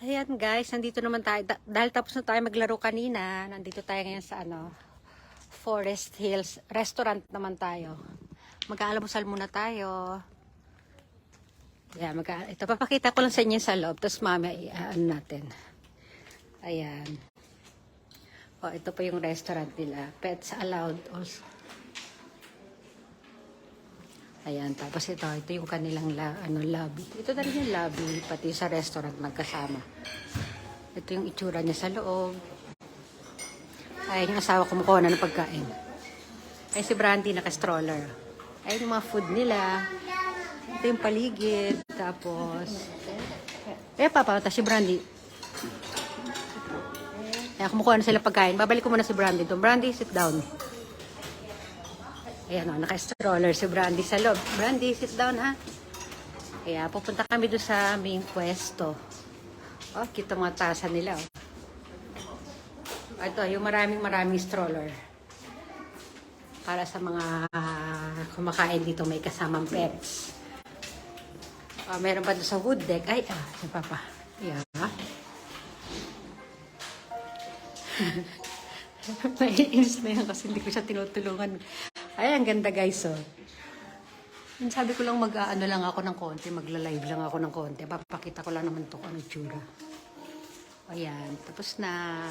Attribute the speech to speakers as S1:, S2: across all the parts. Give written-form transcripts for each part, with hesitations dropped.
S1: Ayan guys, nandito naman tayo. Dahil tapos na tayo maglaro kanina, nandito tayo ngayon sa Forest Hills Restaurant naman tayo. Mag-aalamusal muna tayo. Ayan, ito, papakita ko lang sa inyo sa loob. Tapos mamaya, natin. Ayan. O, ito pa yung restaurant nila. Pets allowed also. Ayan, tapos ito yung kanilang lobby. Ito na rin yung lobby, pati sa restaurant magkasama. Ito yung itsura niya sa loob. Ayan yung asawa kumukuha na ng pagkain. Ay si Brandy naka-stroller. Ayan yung mga food nila. Ito yung paligid. Tapos, papauta si Brandy. Ayan, kumukuha na sila pagkain. Babalik ko muna si Brandy. Brandy, sit down. Ayan o, naka-stroller si Brandy sa loob. Brandy, sit down ha. Kaya pupunta kami doon sa main pwesto. Oh, kita mga tasa nila. Oh. Ito, yung maraming stroller. Para sa mga kumakain dito may kasamang pets. Meron pa doon sa wood deck. Ay, si Papa. Ayan. Naiinis na yan kasi hindi ko siya tinutulungan. Ay, ang ganda guys, oh. Sabi ko lang lang ako ng konti, magla-live lang ako ng konti. Papakita ko lang naman ito kung ano tsura. Ayan, tapos na.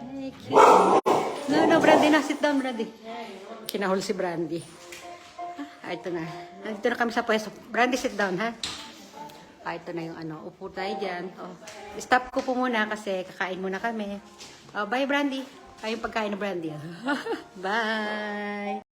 S1: Ay, cute. No, Brandy na, sit down, Brandy. Kinahol si Brandy. Ito na. Nandito na kami sa pwesto. Brandy, sit down, ha? Ito na yung upo tayo dyan. Oh. Stop ko po muna kasi kakain muna kami. Oh, bye, Brandy. Ay, yung pagkain ng Brandy. Bye!